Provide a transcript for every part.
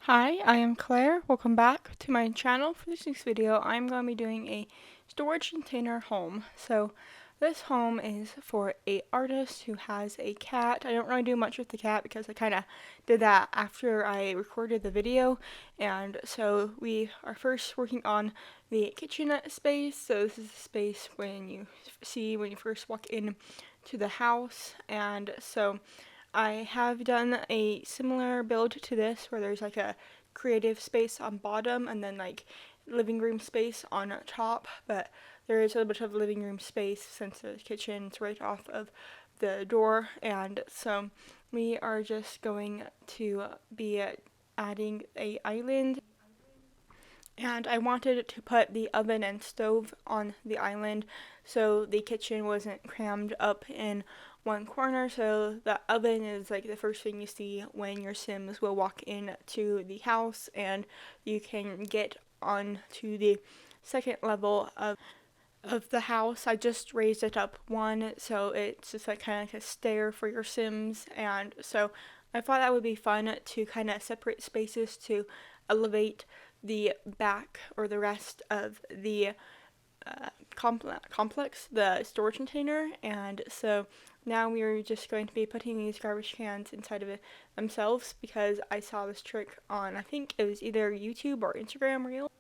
Hi, I am Claire. Welcome back to my channel. For this week's video, I'm going to be doing a storage container home. So this home is for a artist who has a cat. I don't really do much with the cat because I kind of did that after I recorded the video. And so we are first working on the kitchen space. So this is the space when you first walk in to the house. And so I have done a similar build to this where there's like a creative space on bottom and then like living room space on top, but there is a little bit of living room space since the kitchen's right off of the door, and so we are just going to be adding a island, and I wanted to put the oven and stove on the island so the kitchen wasn't crammed up in one corner. So the oven is like the first thing you see when your Sims will walk into the house, and you can get on to the second level of the house. I just raised it up one, so it's just like kind of like a stair for your Sims, and so I thought that would be fun to kind of separate spaces to elevate the back or the rest of the complex, the storage container, and so now we are just going to be putting these garbage cans inside of it themselves because I saw this trick on, I think it was either YouTube or Instagram Reel,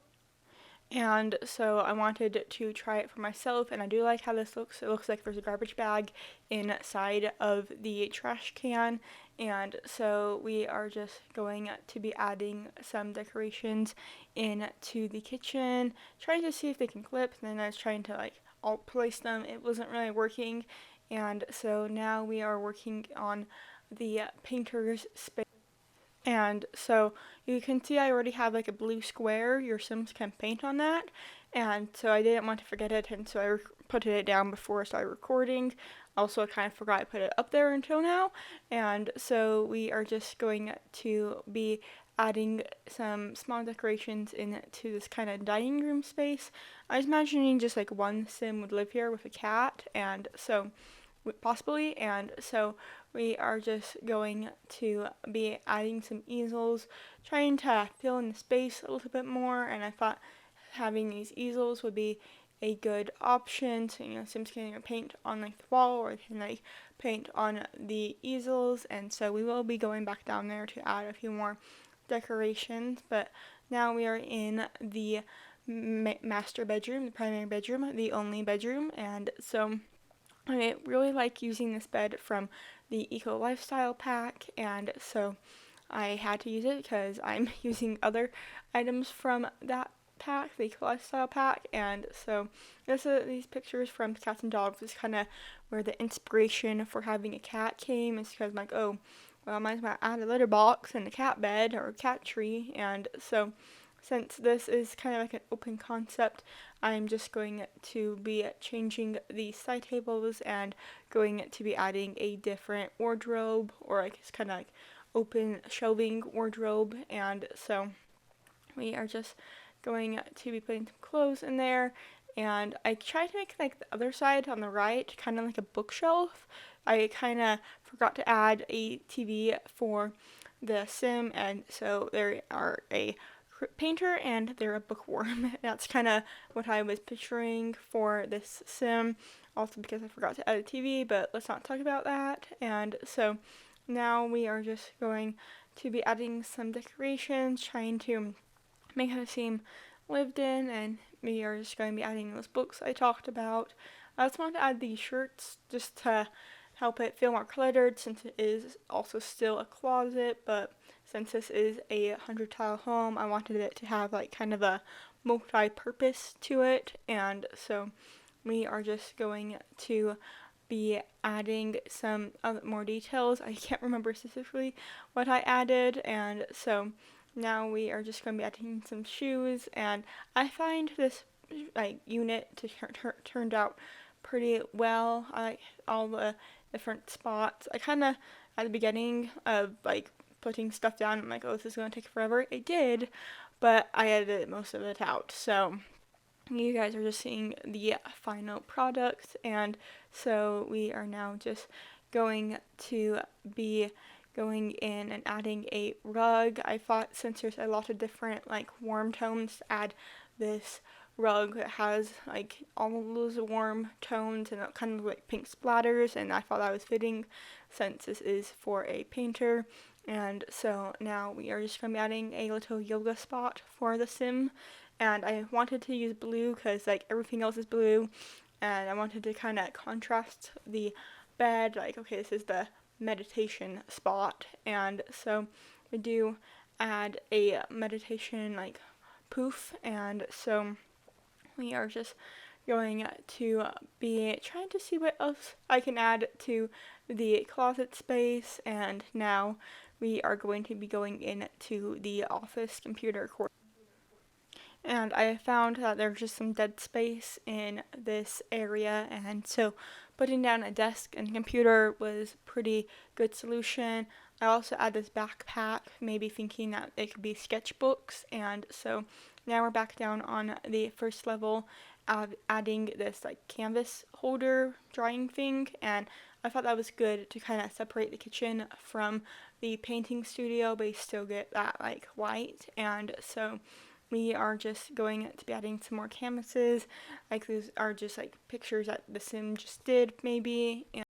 and so I wanted to try it for myself, and I do like how this looks. It looks like there's a garbage bag inside of the trash can, and so we are just going to be adding some decorations into the kitchen, trying to see if they can clip, and then I was trying to like alt place them. It wasn't really working, and so now we are working on the painter's space. And so you can see I already have like a blue square. Your Sims can paint on that. And so I didn't want to forget it, and so I put it down before I started recording. Also, I kind of forgot I put it up there until now. And so we are just going to be adding some small decorations into this kind of dining room space. I was imagining just like one Sim would live here with a cat, and so possibly, and so we are just going to be adding some easels, trying to fill in the space a little bit more, and I thought having these easels would be a good option. So, Sims can either paint on like the wall or they can like paint on the easels, and so we will be going back down there to add a few more decorations, but now we are in the master bedroom, the primary bedroom, the only bedroom, and so I really like using this bed from the Eco Lifestyle pack, and so I had to use it because I'm using other items from that pack, the Eco Lifestyle pack, and so these pictures from Cats and Dogs is kind of where the inspiration for having a cat came. It's because I'm like, oh, well, I might as well add a litter box and a cat bed or a cat tree, and so since this is kind of like an open concept, I'm just going to be changing the side tables and going to be adding a different wardrobe, or like it's kind of like open shelving wardrobe, and so we are just going to be putting some clothes in there, and I tried to make like the other side on the right kind of like a bookshelf. I kind of forgot to add a TV for the Sim, and so there are a painter and they're a bookworm. That's kind of what I was picturing for this Sim, also because I forgot to add a TV, but let's not talk about that. And so now we are just going to be adding some decorations, trying to make it seem lived in, and we are just going to be adding those books I talked about. I just wanted to add these shirts just to help it feel more cluttered since it is also still a closet, but since this is a 100 tile home, I wanted it to have like kind of a multi-purpose to it, and so we are just going to be adding some more details. I can't remember specifically what I added, and so now we are just going to be adding some shoes, and I find this like unit to turned out pretty well. I like all the different spots. I kind of at the beginning of like putting stuff down, I'm like, oh, this is going to take forever. It did, but I edited most of it out. So you guys are just seeing the final product, and so we are now just going to be going in and adding a rug. I thought since there's a lot of different like warm tones to add this rug that has like all of those warm tones and kind of like pink splatters, and I thought that was fitting since this is for a painter. And so now we are just going to be adding a little yoga spot for the sim, and I wanted to use blue because like everything else is blue, and I wanted to kind of contrast the bed, like okay, this is the meditation spot, and so we do add a meditation like poof, and so we are just going to be trying to see what else I can add to the closet space, and now we are going to be going into the office computer corner. And I found that there's just some dead space in this area, and so putting down a desk and computer was a pretty good solution. I also added this backpack, maybe thinking that it could be sketchbooks, and so now we're back down on the first level, adding this like canvas holder drying thing, and I thought that was good to kind of separate the kitchen from the painting studio, but you still get that like light, and so we are just going to be adding some more canvases. Like these are just like pictures that the sim just did maybe. And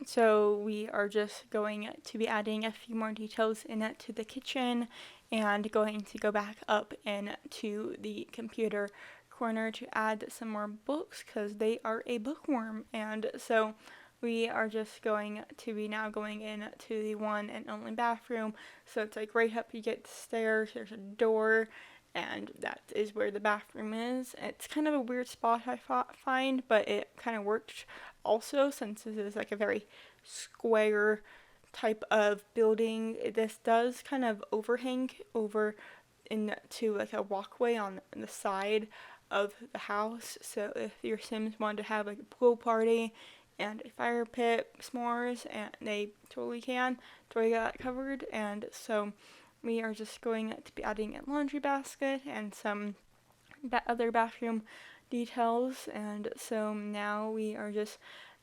so we are just going to be adding a few more details in it to the kitchen, and going to go back up into the computer corner to add some more books because they are a bookworm. And so we are just going to be now going into the one and only bathroom. So it's like right up, you get the stairs, there's a door, and that is where the bathroom is. It's kind of a weird spot I find, but it kind of worked also since this is like a very square type of building. This does kind of overhang over into like a walkway on the side of the house. So if your Sims wanted to have like a pool party and a fire pit, s'mores, and they totally can, totally got that covered. And so we are just going to be adding a laundry basket and some other bathroom details. And so now we are just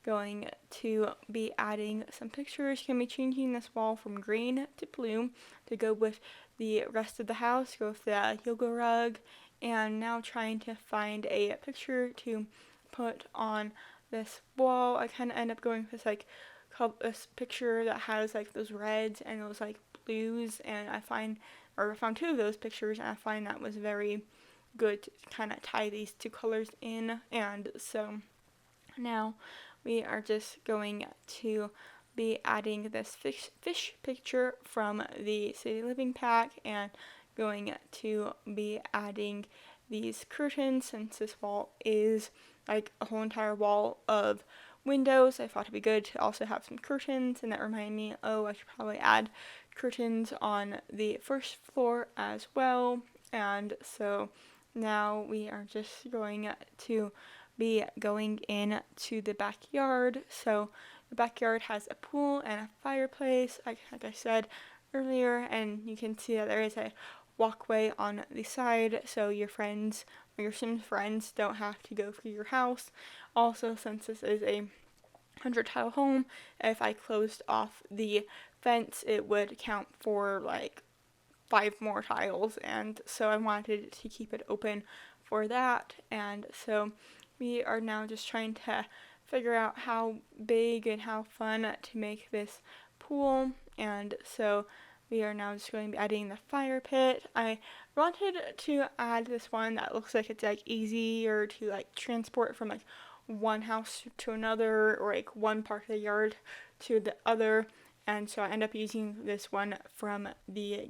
going to be adding some pictures. Can be changing this wall from green to blue to go with the rest of the house, go with the yoga rug, and now trying to find a picture to put on this wall. I kind of end up going with this picture that has like those reds and those like blues, and I found two of those pictures, and I find that was very good to kind of tie these two colors in. And so now we are just going to be adding this fish picture from the City Living pack, and going to be adding these curtains since this wall is like a whole entire wall of windows. I thought it'd be good to also have some curtains, and that reminded me, oh, I should probably add curtains on the first floor as well. And so now we are just going to be going in to the backyard. So the backyard has a pool and a fireplace, like I said earlier, and you can see that there is a walkway on the side, so your friends or your Sims friends don't have to go through your house. Also, since this is a 100 tile home, if I closed off the fence, it would count for like 5 more tiles, and so I wanted to keep it open for that. And so we are now just trying to figure out how big and how fun to make this pool, and so we are now just going to be adding the fire pit. I wanted to add this one that looks like it's like easier to like transport from like one house to another, or like one part of the yard to the other, and so I end up using this one from the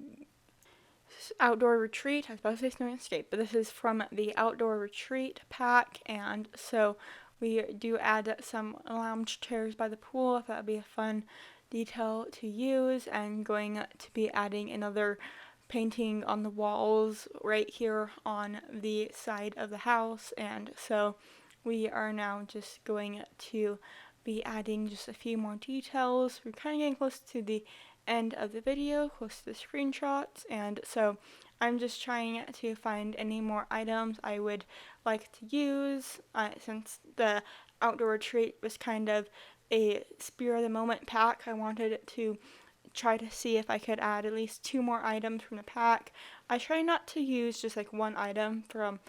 outdoor retreat. I was about to say snow escape, but this is from the outdoor retreat pack, and so we do add some lounge chairs by the pool. I thought that'd be a fun detail to use, and going to be adding another painting on the walls right here on the side of the house. And so we are now just going to be adding just a few more details. We're kind of getting close to the end of the video, close to the screenshots, and so I'm just trying to find any more items I would like to use, since the outdoor retreat was kind of a spur of the moment pack. I wanted to try to see if I could add at least 2 more items from the pack. I try not to use just like one item from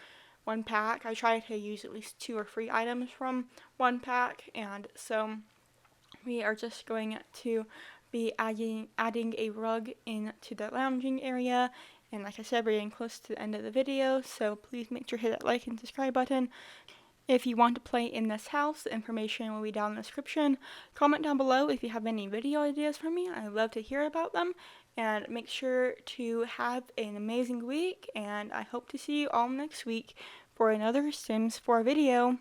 one pack. I try to use at least 2 or 3 items from one pack, and so we are just going to be adding a rug into the lounging area. And like I said, we're getting close to the end of the video, so please make sure to hit that like and subscribe button. If you want to play in this house, the information will be down in the description. Comment down below if you have any video ideas for me. I'd love to hear about them. And make sure to have an amazing week, and I hope to see you all next week for another Sims 4 video.